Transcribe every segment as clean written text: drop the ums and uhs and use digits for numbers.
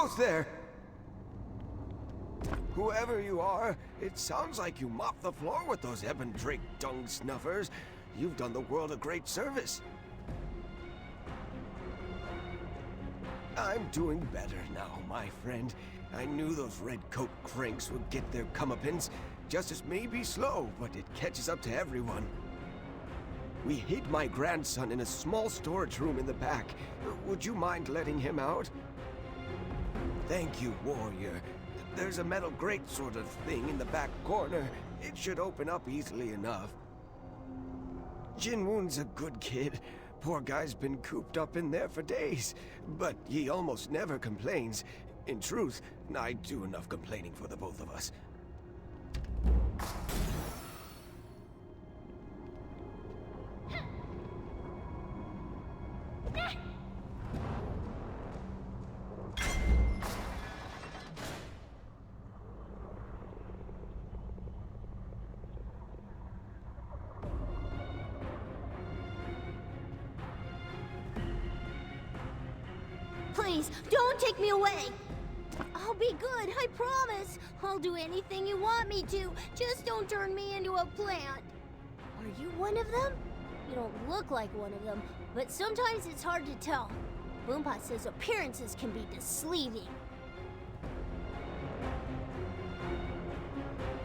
almost there! Whoever you are, it sounds like you mopped the floor with those Ebon Drake dung snuffers. You've done the world a great service. I'm doing better now, my friend. I knew those redcoat cranks would get their comeuppance. Justice may be slow, but it catches up to everyone. We hid my grandson in a small storage room in the back. Would you mind letting him out? Thank you, warrior. There's a metal grate sort of thing in the back corner. It should open up easily enough. Jinwoon's a good kid. Poor guy's been cooped up in there for days, but he almost never complains. In truth, I do enough complaining for the both of us. Please, don't take me away! I'll be good, I promise! I'll do anything you want me to. Just don't turn me into a plant. Are you one of them? You don't look like one of them, but sometimes it's hard to tell. Boompa says appearances can be deceiving.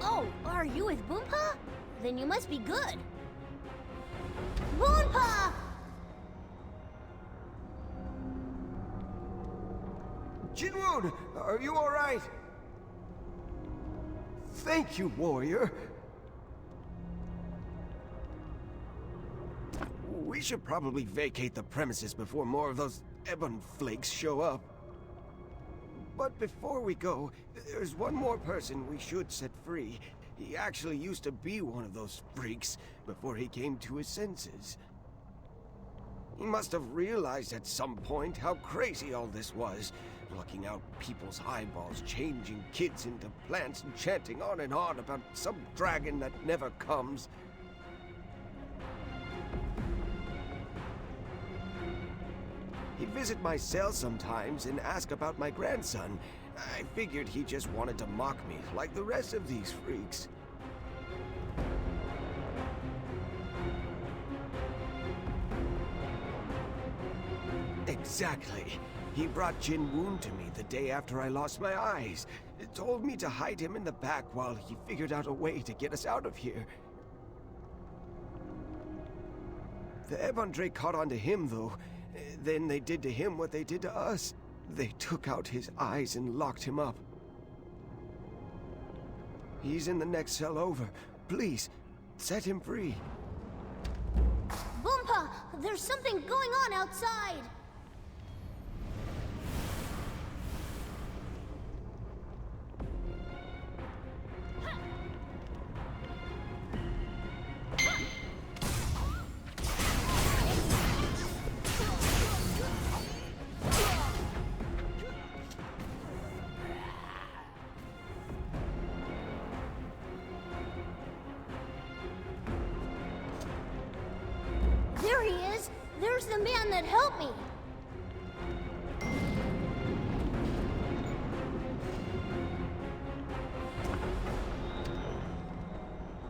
Oh, are you with Boompa? Then you must be good. Boompa! Jinwoon, are you all right? Thank you, warrior. We should probably vacate the premises before more of those Ebon flakes show up. But before we go, there's one more person we should set free. He actually used to be one of those freaks before he came to his senses. He must have realized at some point how crazy all this was. Plucking out people's eyeballs, changing kids into plants, and chanting on and on about some dragon that never comes. He'd visit my cell sometimes and ask about my grandson. I figured he just wanted to mock me, like the rest of these freaks. Exactly. He brought Jinwoon to me the day after I lost my eyes. It told me to hide him in the back while he figured out a way to get us out of here. The Ebon Drake caught on to him, though. Then they did to him what they did to us. They took out his eyes and locked him up. He's in the next cell over. Please, set him free. Boompa, there's something going on outside! There he is! There's the man that helped me!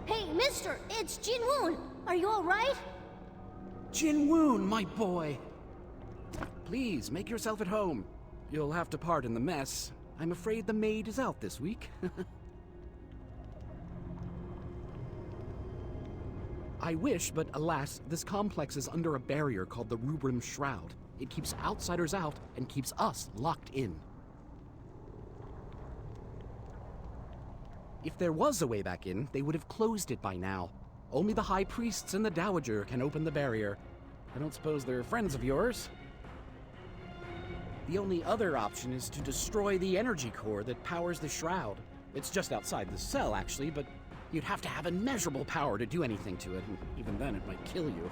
Hey, mister! It's Jinwoon! Are you alright? Jinwoon, my boy! Please, make yourself at home. You'll have to pardon the mess. I'm afraid the maid is out this week. I wish, but alas, this complex is under a barrier called the Rubrum Shroud. It keeps outsiders out and keeps us locked in. If there was a way back in, they would have closed it by now. Only the High Priests and the Dowager can open the barrier. I don't suppose they're friends of yours? The only other option is to destroy the energy core that powers the shroud. It's just outside the cell, actually, but you'd have to have immeasurable power to do anything to it, and even then it might kill you.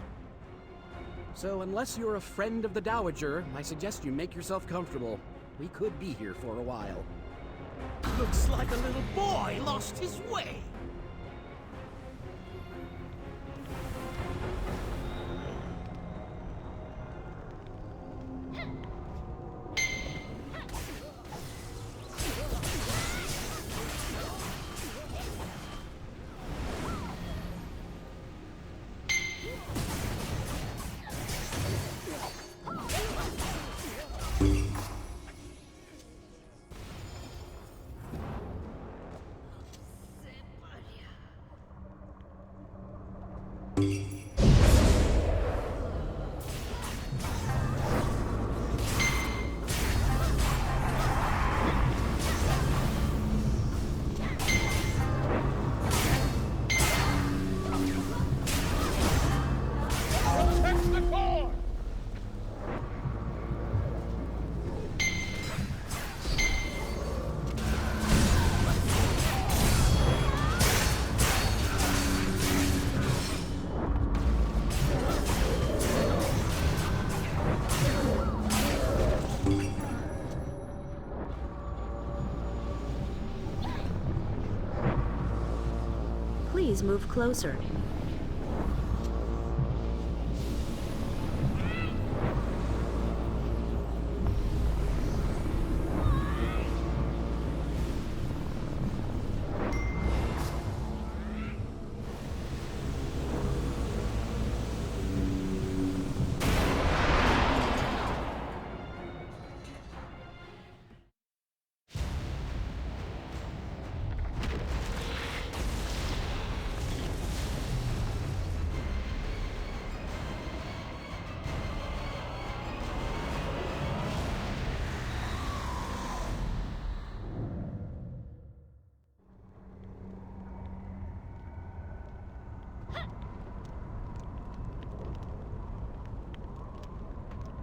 So unless you're a friend of the Dowager, I suggest you make yourself comfortable. We could be here for a while. Looks like a little boy lost his way. Please move closer.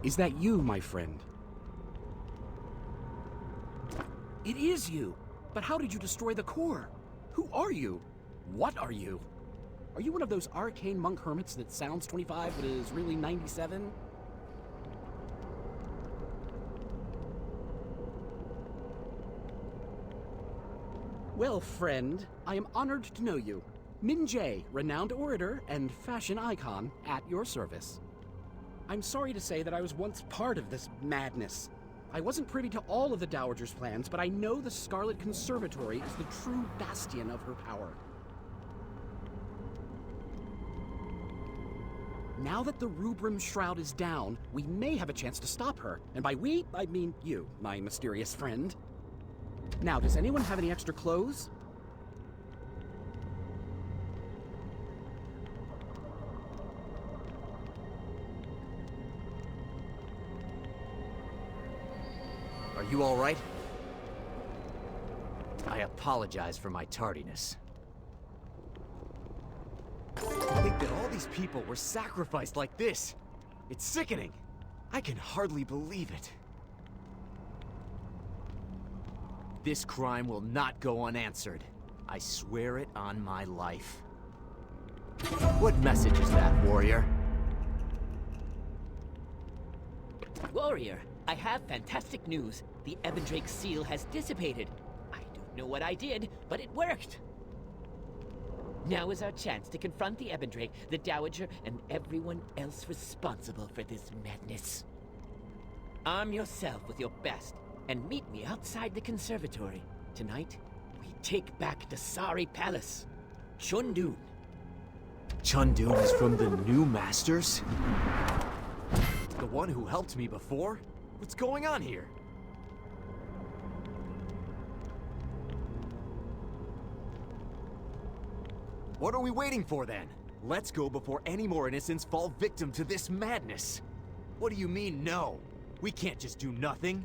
Is that you, my friend? It is you! But how did you destroy the core? Who are you? What are you? Are you one of those arcane monk hermits that sounds 25 but is really 97? Well, friend, I am honored to know you. Min Jae, renowned orator and fashion icon, at your service. I'm sorry to say that I was once part of this madness. I wasn't privy to all of the Dowager's plans, but I know the Scarlet Conservatory is the true bastion of her power. Now that the Rubrum Shroud is down, we may have a chance to stop her. And by we, I mean you, my mysterious friend. Now, does anyone have any extra clothes? Are you all right? I apologize for my tardiness. To think that all these people were sacrificed like this. It's sickening. I can hardly believe it. This crime will not go unanswered. I swear it on my life. What message is that, warrior? Warrior, I have fantastic news. The Ebendrake seal has dissipated. I don't know what I did, but it worked. Now is our chance to confront the Ebendrake, the Dowager, and everyone else responsible for this madness. Arm yourself with your best, and meet me outside the conservatory. Tonight, we take back the Sari Palace. Chundun. Chundun is from the new masters? The one who helped me before? What's going on here? What are we waiting for then? Let's go before any more innocents fall victim to this madness. What do you mean, no? We can't just do nothing.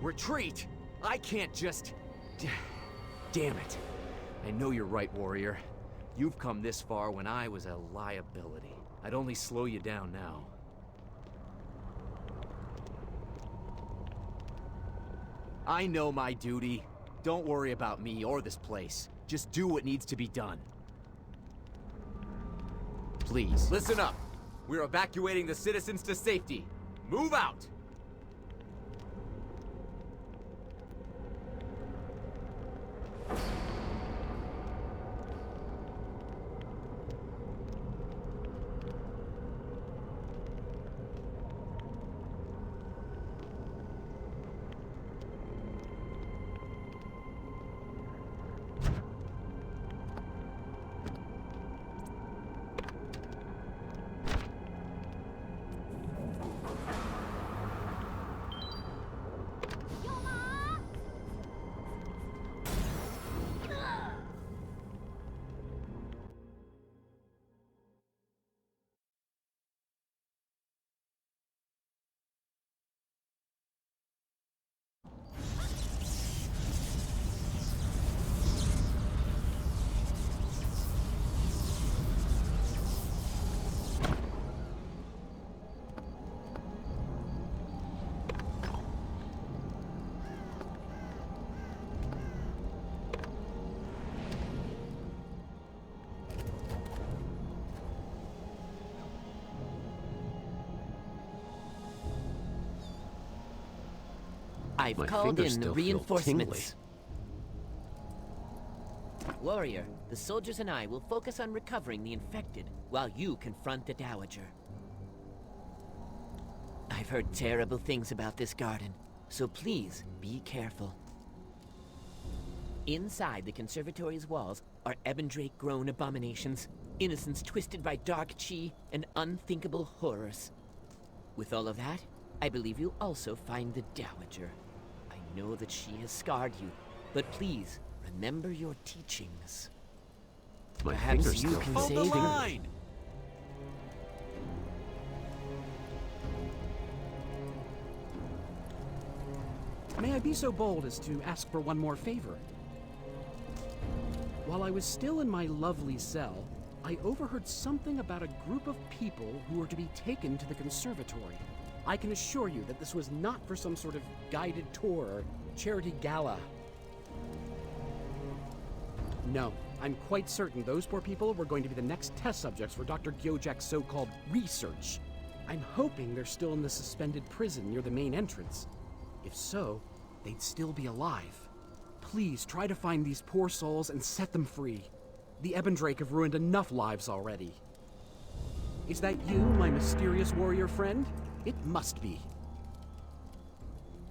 Retreat! I can't just... Damn it. I know you're right, warrior. You've come this far when I was a liability. I'd only slow you down now. I know my duty. Don't worry about me or this place. Just do what needs to be done. Please. Listen up. We're evacuating the citizens to safety. Move out! I've My called fingers in the still feel reinforcements. Warrior, the soldiers and I will focus on recovering the infected while you confront the Dowager. I've heard terrible things about this garden, so please be careful. Inside the conservatory's walls are Ebondrake-grown abominations, innocents twisted by dark chi, and unthinkable horrors. With all of that, I believe you'll also find the Dowager. I know that she has scarred you, but please, remember your teachings. My Perhaps fingers you still can feel Hold the save her. line! May I be so bold as to ask for one more favor? While I was still in my lovely cell, I overheard something about a group of people who were to be taken to the conservatory. I can assure you that this was not for some sort of guided tour or charity gala. No, I'm quite certain those poor people were going to be the next test subjects for Dr. Dowager's so-called research. I'm hoping they're still in the suspended prison near the main entrance. If so, they'd still be alive. Please try to find these poor souls and set them free. The Ebondrake have ruined enough lives already. Is that you, my mysterious warrior friend? It must be.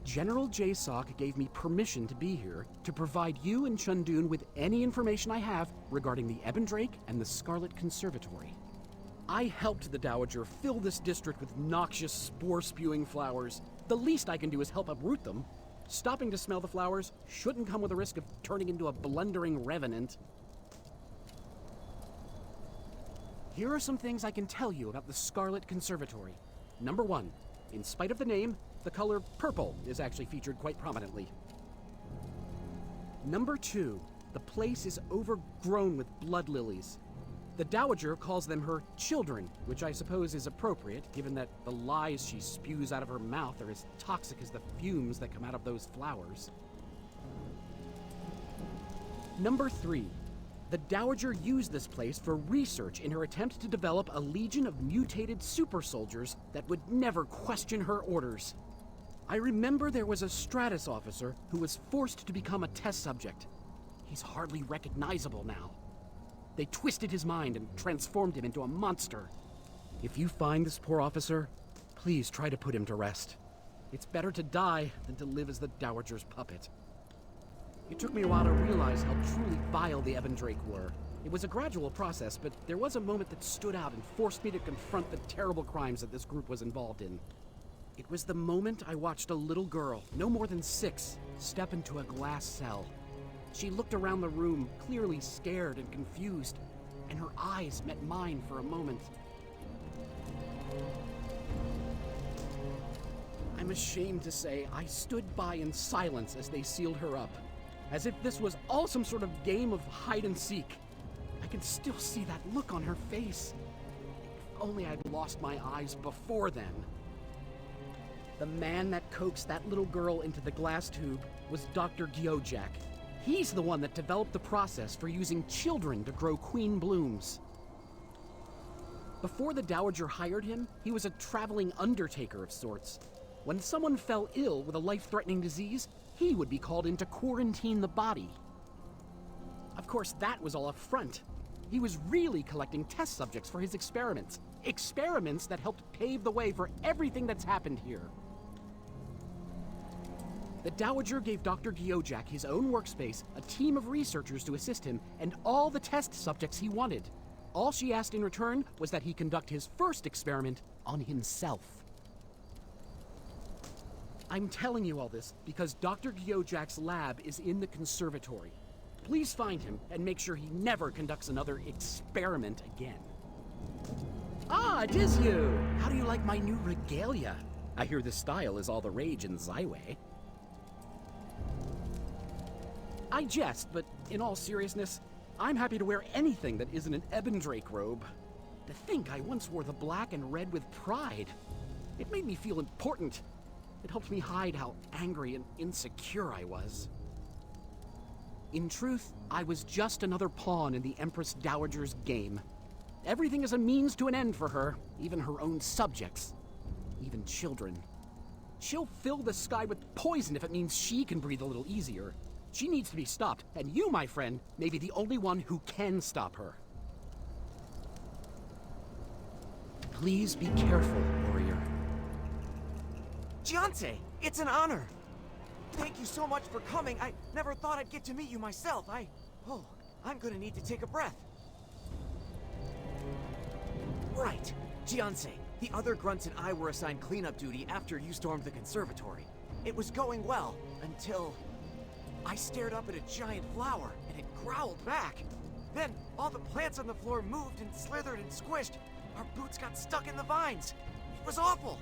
General Jasoc gave me permission to be here to provide you and Chundun with any information I have regarding the Ebondrake and the Scarlet Conservatory. I helped the Dowager fill this district with noxious, spore-spewing flowers. The least I can do is help uproot them. Stopping to smell the flowers shouldn't come with the risk of turning into a blundering revenant. Here are some things I can tell you about the Scarlet Conservatory. Number 1, in spite of the name, the color purple is actually featured quite prominently. Number 2, the place is overgrown with blood lilies. The Dowager calls them her children, which I suppose is appropriate, given that the lies she spews out of her mouth are as toxic as the fumes that come out of those flowers. Number 3, the Dowager used this place for research in her attempt to develop a legion of mutated super soldiers that would never question her orders. I remember there was a Stratus officer who was forced to become a test subject. He's hardly recognizable now. They twisted his mind and transformed him into a monster. If you find this poor officer, please try to put him to rest. It's better to die than to live as the Dowager's puppet. It took me a while to realize how truly vile the Ebondrake were. It was a gradual process, but there was a moment that stood out and forced me to confront the terrible crimes that this group was involved in. It was the moment I watched a little girl, no more than 6, step into a glass cell. She looked around the room, clearly scared and confused, and her eyes met mine for a moment. I'm ashamed to say I stood by in silence as they sealed her up, as if this was all some sort of game of hide and seek. I can still see that look on her face. If only I'd lost my eyes before then. The man that coaxed that little girl into the glass tube was Dr. Dowager. He's the one that developed the process for using children to grow queen blooms. Before the Dowager hired him, he was a traveling undertaker of sorts. When someone fell ill with a life-threatening disease, he would be called in to quarantine the body. Of course, that was all a front. He was really collecting test subjects for his experiments. Experiments that helped pave the way for everything that's happened here. The Dowager gave Dr. Dowager his own workspace, a team of researchers to assist him, and all the test subjects he wanted. All she asked in return was that he conduct his first experiment on himself. I'm telling you all this because Dr. Dowager's lab is in the conservatory. Please find him and make sure he never conducts another experiment again. Ah, it is you! How do you like my new regalia? I hear this style is all the rage in Zyway. I jest, but in all seriousness, I'm happy to wear anything that isn't an Ebondrake robe. To think I once wore the black and red with pride. It made me feel important. It helped me hide how angry and insecure I was. In truth, I was just another pawn in the Empress Dowager's game. Everything is a means to an end for her, even her own subjects, even children. She'll fill the sky with poison if it means she can breathe a little easier. She needs to be stopped, and you, my friend, may be the only one who can stop her. Please be careful, warrior. Giance, it's an honor. Thank you so much for coming. I never thought I'd get to meet you myself. I'm gonna need to take a breath. Right, Giance. The other grunts and I were assigned cleanup duty after you stormed the conservatory. It was going well until I stared up at a giant flower and it growled back. Then all the plants on the floor moved and slithered and squished. Our boots got stuck in the vines. It was awful.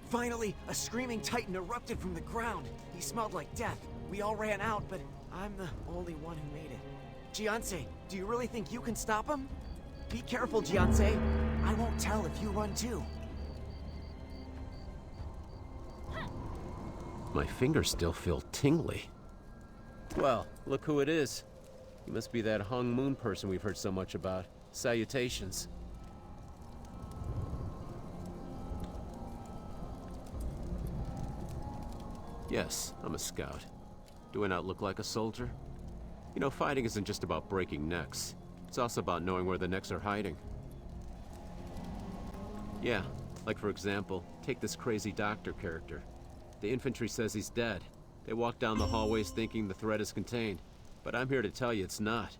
Finally, a screaming titan erupted from the ground. He smelled like death. We all ran out, but I'm the only one who made it. Giance, do you really think you can stop him? Be careful, Giance. I won't tell if you run too. My fingers still feel tingly. Well, look who it is. He must be that Hung Moon person we've heard so much about. Salutations. Yes, I'm a scout. Do I not look like a soldier? You know, fighting isn't just about breaking necks. It's also about knowing where the necks are hiding. Yeah, like for example, take this crazy doctor character. The infantry says he's dead. They walk down the hallways thinking the threat is contained. But I'm here to tell you it's not.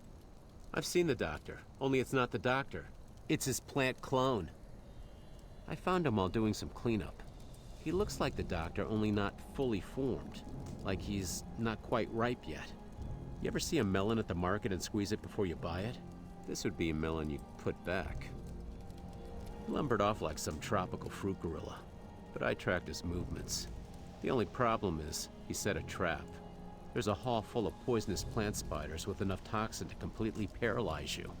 I've seen the doctor, only it's not the doctor. It's his plant clone. I found him while doing some cleanup. He looks like the doctor, only not fully formed. Like he's not quite ripe yet. You ever see a melon at the market and squeeze it before you buy it? This would be a melon you'd put back. He lumbered off like some tropical fruit gorilla, but I tracked his movements. The only problem is, he set a trap. There's a hall full of poisonous plant spiders with enough toxin to completely paralyze you.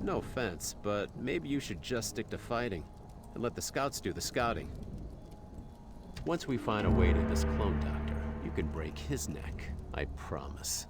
No offense, but maybe you should just stick to fighting and let the scouts do the scouting. Once we find a way to this clone doctor, you can break his neck, I promise.